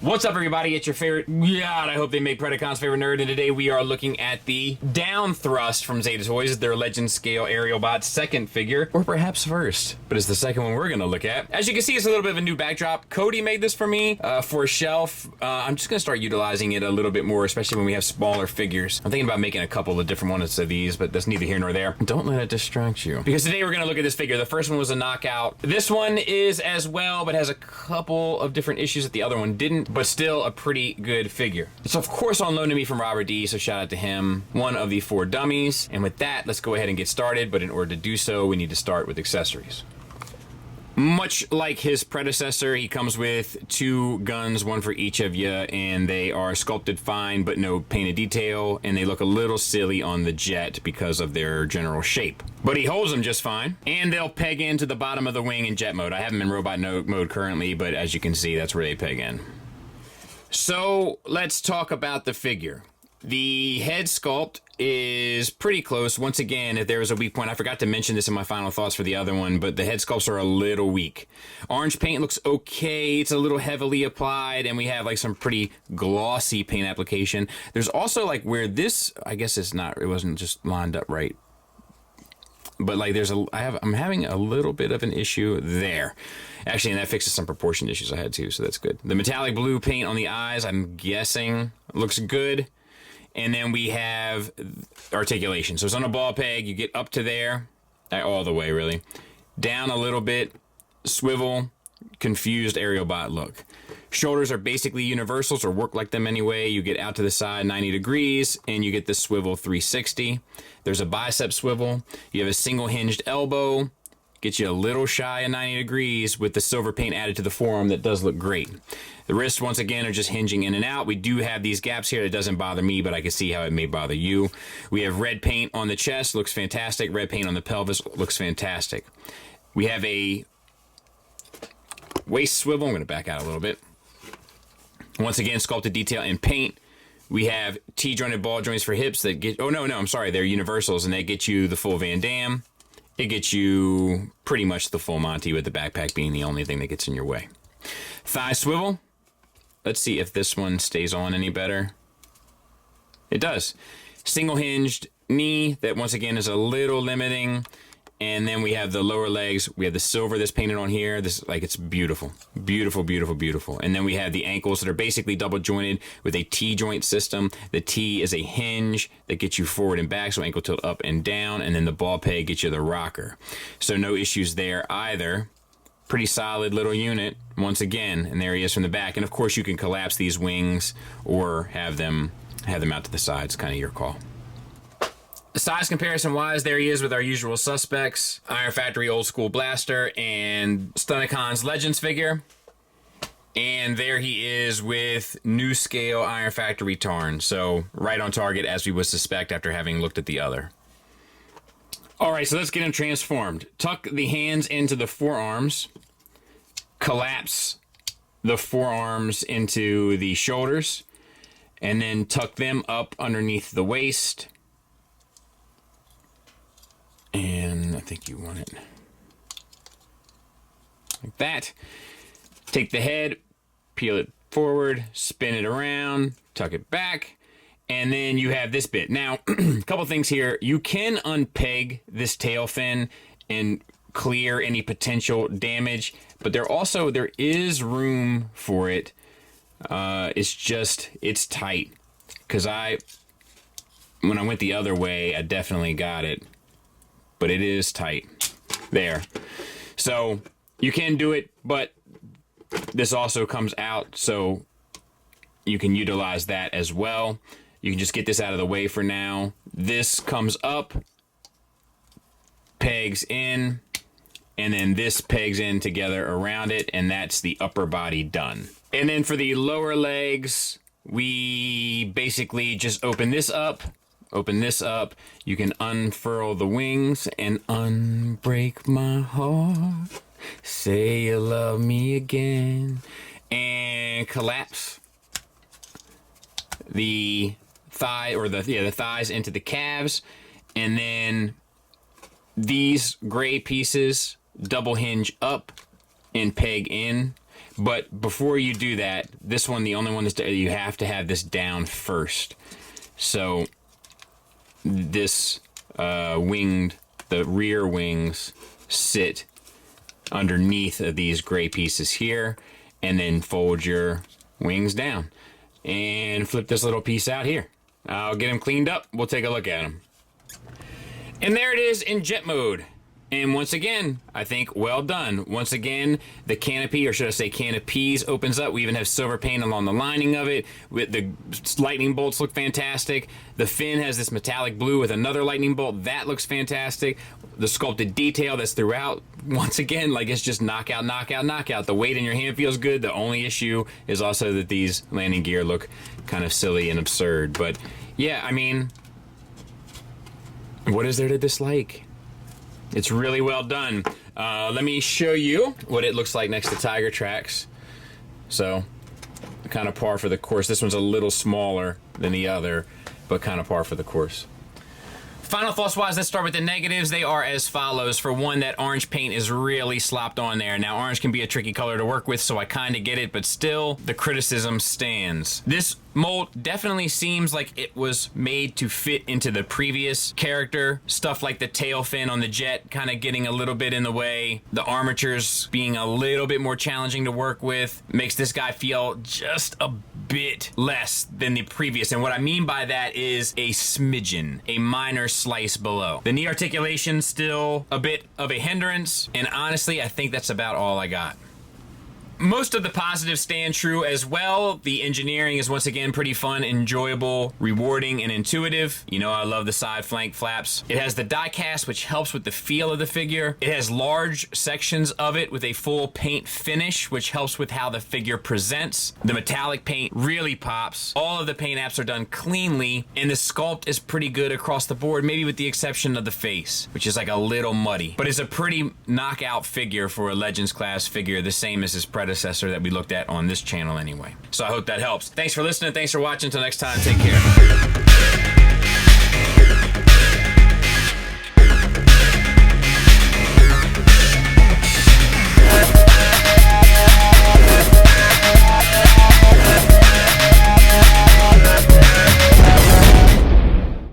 What's up, everybody? It's your favorite, I hope they make Predacon's favorite nerd, and today we are looking at the down thrust from Zeta Toys, their Legend Scale Aerial Bot second figure, or perhaps first, but it's the second one we're going to look at. As you can see, it's a little bit of a new backdrop. Cody made this for me for a shelf. I'm just going to start utilizing it a little bit more, especially when we have smaller figures. I'm thinking about making a couple of different ones of these, but that's neither here nor there. Don't let it distract you, because today we're going to look at this figure. The first one was a knockout. This one is as well, but has a couple of different issues that the other one didn't, but still a pretty good figure. It's of course on loan to me from Robert D, so shout out to him. One of the 4 dummies. And with that, let's go ahead and get started, but in order to do so, we need to start with accessories. Much like his predecessor, he comes with 2 guns, one for each of you, and they are sculpted fine, but no painted detail, and they look a little silly on the jet because of their general shape. But he holds them just fine, and they'll peg into the bottom of the wing in jet mode. I have them in robot mode currently, but as you can see, that's where they peg in. So let's talk about the figure. The head sculpt is pretty close. Once again, if there was a weak point, I forgot to mention this in my final thoughts for the other one, but the head sculpts are a little weak. Orange paint looks okay. It's a little heavily applied, and we have like some pretty glossy paint application. There's also like where this, I guess it's not, it wasn't just lined up right. But like I'm having a little bit of an issue there. Actually, and that fixes some proportion issues I had too, so that's good. The metallic blue paint on the eyes, I'm guessing, looks good. And then we have articulation. So it's on a ball peg, you get up to there, all the way really. Down a little bit, swivel, confused aerial bot look. Shoulders are basically universals, or work like them anyway. You get out to the side 90 degrees, and you get the swivel 360. There's a bicep swivel. You have a single hinged elbow. Gets you a little shy of 90 degrees with the silver paint added to the forearm. That does look great. The wrists, once again, are just hinging in and out. We do have these gaps here. That doesn't bother me, but I can see how it may bother you. We have red paint on the chest. Looks fantastic. Red paint on the pelvis. Looks fantastic. We have a waist swivel. I'm going to back out a little bit. Once again, sculpted detail in paint. We have T-jointed ball joints for hips that get... Oh, no, I'm sorry. They're universals, and they get you the full Van Damme. It gets you pretty much the full Monty, with the backpack being the only thing that gets in your way. Thigh swivel. Let's see if this one stays on any better. It does. Single hinged knee that once again is a little limiting. And then we have the lower legs. We have the silver that's painted on here. This, like, it's beautiful. Beautiful, beautiful, beautiful. And then we have the ankles that are basically double jointed with a T-joint system. The T is a hinge that gets you forward and back, so ankle tilt up and down. And then the ball peg gets you the rocker. So no issues there either. Pretty solid little unit, once again. And there he is from the back. And of course, you can collapse these wings or have them out to the sides. Kind of your call. Size comparison wise, there he is with our usual suspects. Iron Factory Old School Blaster and Stunnicon's Legends figure. And there he is with New Scale Iron Factory Tarn. So right on target as we would suspect after having looked at the other. Alright, so let's get him transformed. Tuck the hands into the forearms. Collapse the forearms into the shoulders. And then tuck them up underneath the waist. And I think you want it like that. Take the head, peel it forward, spin it around, tuck it back, and then you have this bit. Now, a couple things here. You can unpeg this tail fin and clear any potential damage, but there is room for it. It's tight. Because when I went the other way, I definitely got it. But it is tight there. So you can do it, but this also comes out, so you can utilize that as well. You can just get this out of the way for now. This comes up, pegs in, and then this pegs in together around it, and that's the upper body done. And then for the lower legs, we basically just open this up. You can unfurl the wings and unbreak my heart. Say you love me again. And collapse the thigh, or the thighs into the calves. And then these gray pieces double hinge up and peg in. But before you do that, this one, the only one is you have to have this down first. So this the rear wings sit underneath of these gray pieces here, and then fold your wings down and flip this little piece out here. I'll get them cleaned up. We'll take a look at them. And there it is in jet mode. And once again, I think well done. Once again, the canopy, or should I say canopies, opens up. We even have silver paint along the lining of it. With the lightning bolts look fantastic. The fin has this metallic blue with another lightning bolt. That looks fantastic. The sculpted detail that's throughout, once again, like it's just knockout, knockout, knockout. The weight in your hand feels good. The only issue is also that these landing gear look kind of silly and absurd. But yeah, I mean, what is there to dislike? It's really well done. Let me show you what it looks like next to Tiger Tracks. So, kind of par for the course. This one's a little smaller than the other, but kind of par for the course. Final thoughts wise, let's start with the negatives. They are as follows. For one, that orange paint is really slopped on there. Now, orange can be a tricky color to work with, so I kind of get it, but still, the criticism stands. This mold definitely seems like it was made to fit into the previous character. Stuff like the tail fin on the jet kind of getting a little bit in the way. The armatures being a little bit more challenging to work with makes this guy feel just a bit less than the previous. And what I mean by that is a smidgen, a minor slice below. The knee articulation still a bit of a hindrance, and honestly, I think that's about all I got. Most of the positives stand true as well. The engineering is once again pretty fun, enjoyable, rewarding, and intuitive. You know I love the side flank flaps. It has the die cast, which helps with the feel of the figure. It has large sections of it with a full paint finish, which helps with how the figure presents. The metallic paint really pops. All of the paint apps are done cleanly, and the sculpt is pretty good across the board, maybe with the exception of the face, which is like a little muddy. But it's a pretty knockout figure for a Legends class figure, the same as his predecessor that we looked at on this channel anyway. So I hope that helps. Thanks for listening. Thanks for watching. Until next time, take care.